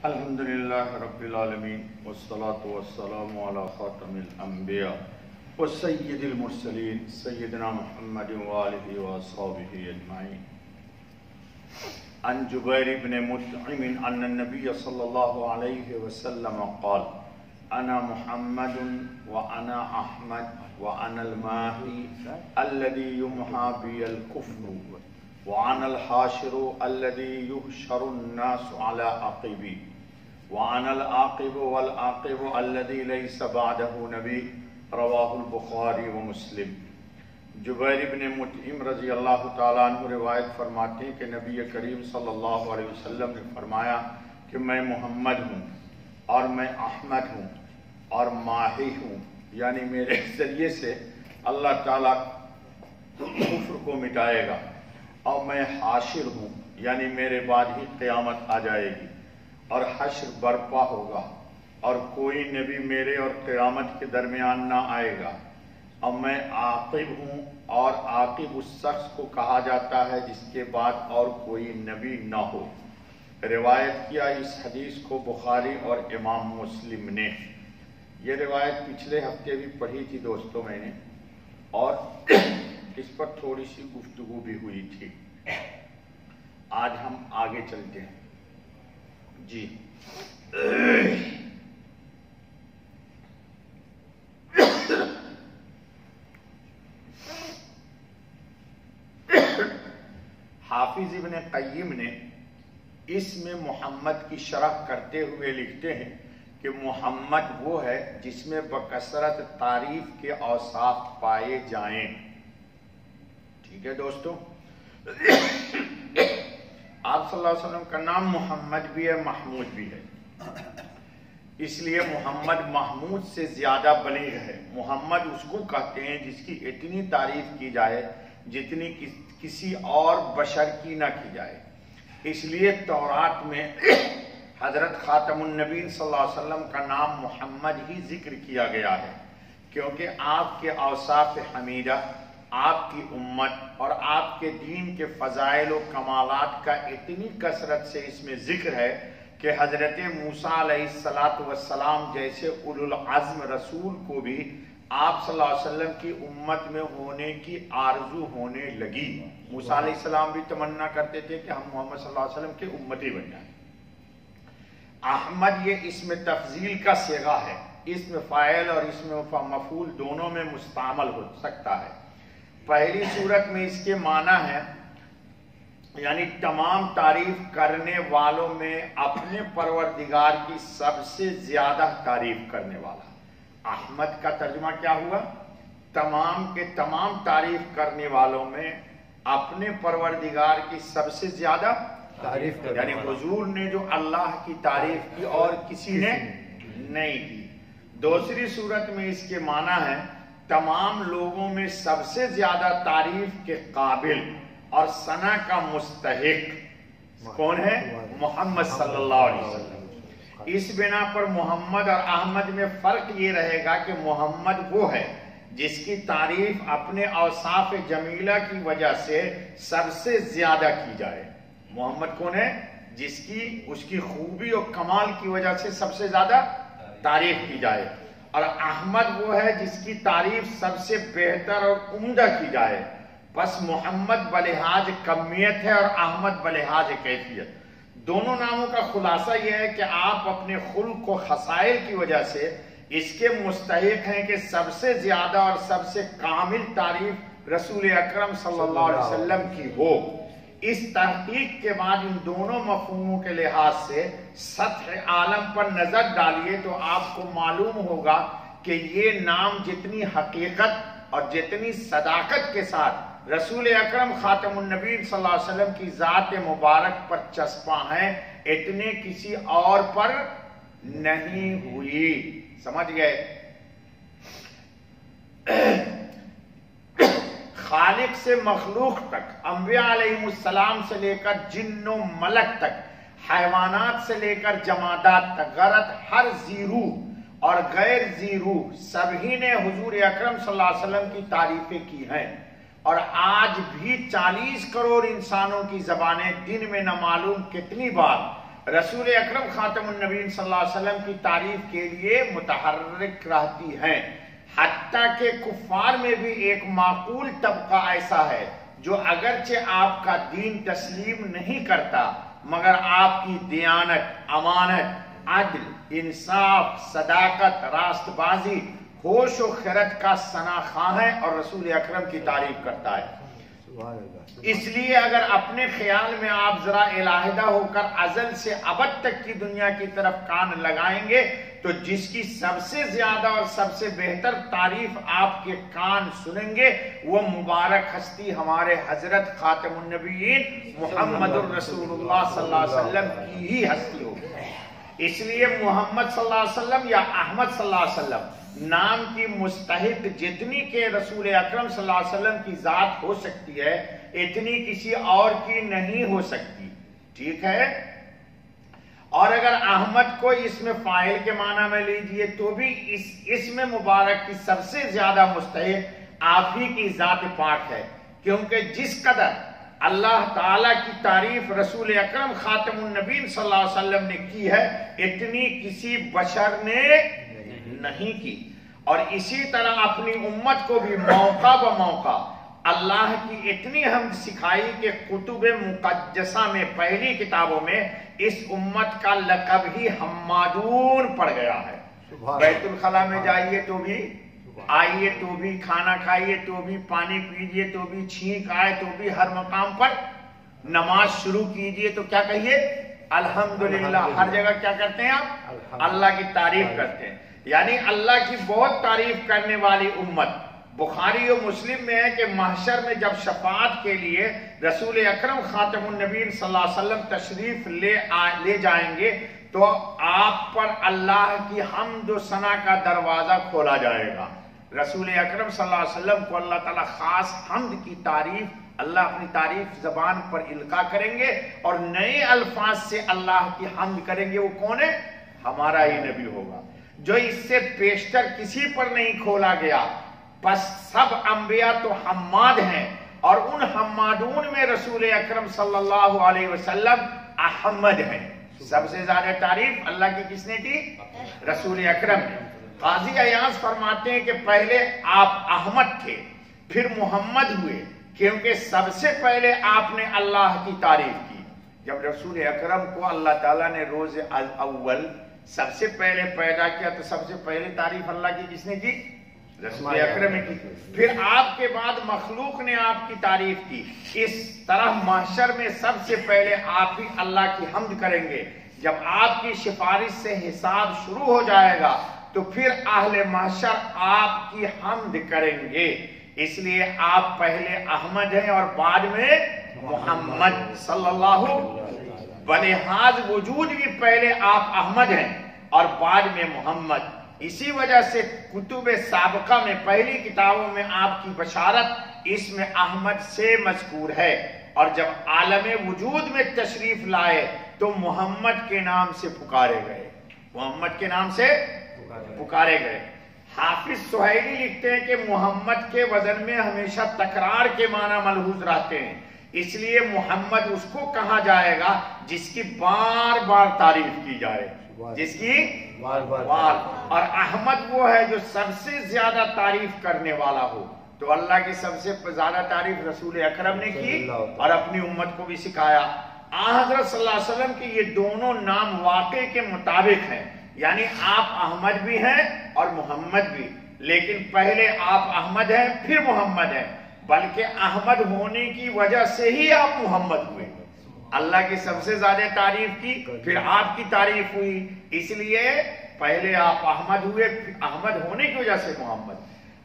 الحمدللہ رب العالمین والصلاة والسلام علی خاتم الانبیاء والسید المرسلین سیدنا محمد وآلہ واصحابہ اجمعین. عن جبیر بن مطعم ان النبی صلی اللہ علیہ وسلم قال انا محمد وانا احمد وانا الماحی الذی یمحا بی الکفر وعن الحاشر الذي يحشر الناس على عقبي وعن العاقب والعاقب الذي ليس بعده نبي رواہ البخاری ومسلم. جبیر بن مطعم رضی اللہ تعالیٰ عنہ روایت فرماتے ہیں کہ نبی کریم صلی اللہ علیہ وسلم نے فرمایا کہ میں محمد ہوں اور میں احمد ہوں اور ماہی ہوں، یعنی میرے ذریعے سے اللہ تعالیٰ کفر کو مٹائے گا، اور میں حاشر ہوں، یعنی میرے بعد ہی قیامت آ جائے گی اور حشر برپا ہوگا اور کوئی نبی میرے اور قیامت کے درمیان نہ آئے گا، اور میں عاقب ہوں، اور عاقب اس شخص کو کہا جاتا ہے جس کے بعد اور کوئی نبی نہ ہو. روایت کیا اس حدیث کو بخاری اور امام مسلم نے. یہ روایت پچھلے ہفتے بھی پڑھی تھی دوستوں میں نے، اور اس پر تھوڑی سی گفتگو بھی ہوئی تھی. آج ہم آگے چلتے ہیں. جی حافظ ابن قیم نے اس میں محمد کی شرح کرتے ہوئے لکھتے ہیں کہ محمد وہ ہے جس میں بکثرت تعریف کے اوصاف پائے جائیں. ٹھیک ہے دوستو، آپ صلی اللہ علیہ وسلم کا نام محمد بھی ہے، محمود بھی ہے، اس لیے محمد محمود سے زیادہ بلیغ ہے. محمد اس کو کہتے ہیں جس کی اتنی تعریف کی جائے جتنی کسی اور بشر کی نہ کی جائے. اس لیے تورات میں حضرت خاتم النبی صلی اللہ علیہ وسلم کا نام محمد ہی ذکر کیا گیا ہے، کیونکہ آپ کے اوصاف حمیدہ، آپ کی امت اور آپ کے دین کے فضائل و کمالات کا اتنی کثرت سے اس میں ذکر ہے کہ حضرت موسیٰ علیہ السلام جیسے اولو العزم رسول کو بھی آپ صلی اللہ علیہ وسلم کی امت میں ہونے کی آرزو ہونے لگی. موسیٰ علیہ السلام بھی تمنا کرتے تھے کہ ہم محمد صلی اللہ علیہ وسلم کے امتی بن جائیں. احمد یہ اسم تفضیل کا صیغہ ہے، اسم فاعل اور اسم مفعول دونوں میں مستعمل ہو سکتا ہے. پہلی صورت میں اس کے معنی ہے یعنی تمام تعریف کرنے والوں میں اپنے پروردگار کی سب سے زیادہ تعریف کرنے والا. احمد کا ترجمہ کیا ہوا؟ تمام کے تمام تعریف کرنے والوں میں اپنے پروردگار کی سب سے زیادہ تعریف کرنے والا، یعنی حضور نے جو اللہ کی تعریف کی اور کسی نے نہیں کی. دوسری صورت میں اس کے معنی ہے تمام لوگوں میں سب سے زیادہ تعریف کے قابل اور ثنا کا مستحق کون ہے؟ محمد صلی اللہ علیہ وسلم. اس بنا پر محمد اور احمد میں فرق یہ رہے گا کہ محمد وہ ہے جس کی تعریف اپنے اوصاف جمیلہ کی وجہ سے سب سے زیادہ کی جائے. محمد کون ہے؟ جس کی اس کی خوبی اور کمال کی وجہ سے سب سے زیادہ تعریف کی جائے. اور احمد وہ ہے جس کی تعریف سب سے بہتر اور عمدہ کی جائے. بس محمد بلحاظ کمیت ہے اور احمد بلحاظ کیفیت. دونوں ناموں کا خلاصہ یہ ہے کہ آپ اپنے خلق و خصائل کی وجہ سے اس کے مستحق ہیں کہ سب سے زیادہ اور سب سے کامل تعریف رسول اکرم صلی اللہ علیہ وسلم کی ہو. اس تحقیق کے بعد ان دونوں مفہوموں کے لحاظ سے سطح عالم پر نظر ڈالیے تو آپ کو معلوم ہوگا کہ یہ نام جتنی حقیقت اور جتنی صداقت کے ساتھ رسول اکرم خاتم النبی صلی اللہ علیہ وسلم کی ذات مبارک پر چسپاں ہیں اتنے کسی اور پر نہیں ہوئی. سمجھ گئے؟ خالق سے مخلوق تک، انبیاء علیہ السلام سے لے کر جن و ملک تک، حیوانات سے لے کر جمادات تک، غرض ہر ذی روح اور غیر ذی روح سبھی نے حضور اکرم صلی اللہ علیہ وسلم کی تعریفیں کی ہیں. اور آج بھی 40 کروڑ انسانوں کی زبانیں دن میں نہ معلوم کتنی بار रसूल अकरम खातमुन नबीन सल्लल्लाहु अलैहि वसल्लम की तारीफ के लिए मुतहर्रिक रहती हैं। हत्ता के कुफ्फार में भी एक माकूल तबका ऐसा है जो अगरचे आपका दीन तस्लीम नहीं करता, मगर आपकी दियानत, अमानत, अदल, इंसाफ, सदाकत, रास्तबाजी, होश व खिरत का सनाखा है और रसूल अकरम की तारीफ करता है। इसलिए अगर अपने ख्याल में आप जरा इलाहिदा होकर अजल से अबद तक की दुनिया की तरफ कान लगाएंगे तो जिसकी सबसे ज्यादा और सबसे बेहतर तारीफ आपके कान सुनेंगे वो मुबारक हस्ती हमारे हजरत खातमुन नबीयीन मुहम्मदुर रसूलुल्लाह सल्लल्लाहु अलैहि वसल्लम की ही हस्ती होगी। इसलिए मोहम्मद सल्लल्लाहु अलैहि वसल्लम या अहमद सल्लल्लाहु अलैहि वसल्लम नाम की मुस्तहिक जितनी के रसूल अकरम सल्लल्लाहु अलैहि वसल्लम की जात हो सकती है, इतनी किसी और की नहीं हो सकती। ठीक है। और अगर अहमद को इसमें फाइल के माना में लीजिए तो भी इसमें मुबारक की सबसे ज्यादा मुस्तहिक आप ही की जात पाक है, क्योंकि जिस कदर अल्लाह ताला की तारीफ रसूल अकरम खातमुन नबीन सल्लल्लाहु अलैहि वसल्लम ने की है, इतनी किसी बशर ने नहीं की। और इसी तरह अपनी उम्मत को भी मौका ब मौका अल्लाह की इतनी हम सिखाई कि कुतुब मुक़द्दसा में पहली किताबों में इस उम्मत का लक़ब ही हम्मादून पड़ गया है। बैतुल खला में जाइए तो भी, आइए तो भी, खाना खाइए तो भी, पानी पीजिए तो भी, छींक आए तो भी, हर मकाम पर नमाज शुरू कीजिए तो क्या कहिए? अल्हम्दुलिल्लाह। हर जगह क्या करते हैं आप? अल्लाह की तारीफ करते हैं। यानी अल्लाह की बहुत तारीफ करने वाली उम्मत। बुखारी और मुस्लिम में है कि महशर में जब शफाअत के लिए रसूल अकरम खातमुन नबीन सल्लल्लाहु अलैहि वसल्लम तशरीफ ले जाएंगे तो आप पर अल्लाह की हम्द व सना का दरवाजा खोला जाएगा। रसूल अकरम सल्लल्लाहु अलैहि वसल्लम को अल्लाह ताला खास हम्द की तारीफ, अल्लाह अपनी तारीफ जबान पर इल्का करेंगे और नए अल्फाज से अल्लाह की हम्द करेंगे। वो कौन है? हमारा ही नबी होगा, जो इससे पेशतर किसी पर नहीं खोला गया। बस सब अंबिया तो हम्माद हैं और उन हम्मादून में रसूल अकरम सल्लल्लाहु अलैहि वसल्लम अहमद हैं। सबसे ज्यादा तारीफ अल्लाह की किसने की? रसूल अकरम ने। काजी अयाज फरमाते हैं कि पहले आप अहमद थे, फिर मोहम्मद हुए, क्योंकि सबसे पहले आपने अल्लाह की तारीफ की। जब रसूल अकरम को अल्लाह ताला ने रोज अव्वल सबसे पहले पैदा किया तो सबसे पहले तारीफ अल्लाह की किसने की? रसूल अकरम ने की। फिर आपके बाद मखलूक ने आपकी तारीफ की। इस तरह महशर में सबसे पहले आप ही अल्लाह की हम्द करेंगे। जब आपकी सिफारिश से हिसाब शुरू हो जाएगा तो फिर अहले महशर आपकी हम्द करेंगे। इसलिए आप पहले अहमद हैं और बाद में मोहम्मद सल्लल्लाहु। बलिहाज वजूद भी पहले आप अहमद हैं और बाद में मोहम्मद। इसी वजह से कुतुब साबका में पहली किताबों में आपकी बशारत इसमें अहमद से मज़कूर है, और जब आलम वजूद में तशरीफ लाए तो मोहम्मद के नाम से पुकारे गए। मोहम्मद के नाम से पुकारे गए। हाफिज सुहैली लिखते हैं कि मोहम्मद के वजन में हमेशा तकरार के माना मलहूज रहते हैं, इसलिए मोहम्मद उसको कहा जाएगा जिसकी बार बार तारीफ की जाए, जिसकी बार बार। और अहमद वो है जो सबसे ज्यादा तारीफ करने वाला हो। तो अल्लाह की सबसे ज्यादा तारीफ रसूल अकरम ने की और अपनी उम्मत को भी सिखाया। हज़रत सल्लल्लाहु अलैहि वसल्लम के ये दोनों नाम वाक़े के मुताबिक हैं, यानी आप अहमद भी हैं और मोहम्मद भी, लेकिन पहले आप अहमद हैं फिर मोहम्मद हैं, बल्कि अहमद होने की वजह से ही आप मोहम्मद हुए। अल्लाह की सबसे ज्यादा तारीफ की, फिर आपकी तारीफ हुई, इसलिए पहले आप अहमद हुए, फिर अहमद होने की वजह से मोहम्मद।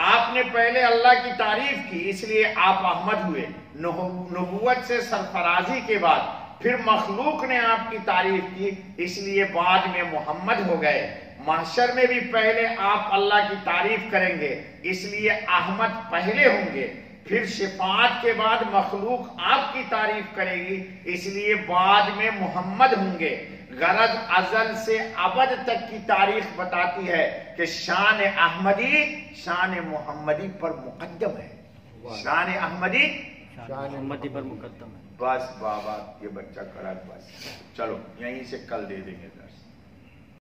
आपने पहले अल्लाह की तारीफ की, इसलिए आप अहमद हुए। नबूवत से सरफराजी के बाद फिर मखलूक ने आपकी तारीफ की, इसलिए बाद में मोहम्मद हो गए। महशर में भी पहले आप अल्लाह की तारीफ करेंगे, इसलिए अहमद पहले होंगे। फिर शिफात के बाद मखलूक आपकी तारीफ करेगी, इसलिए बाद में मोहम्मद होंगे। गरज अजल से अबद तक की तारीख बताती है कि शान अहमदी शान मोहम्मदी पर मुकद्दम है। शान अहमदी शान मोहम्मदी पर मुकद्दम है। بس بابا یہ بچہ کرا بس چلو یہیں سے کل دے دیں گے درس.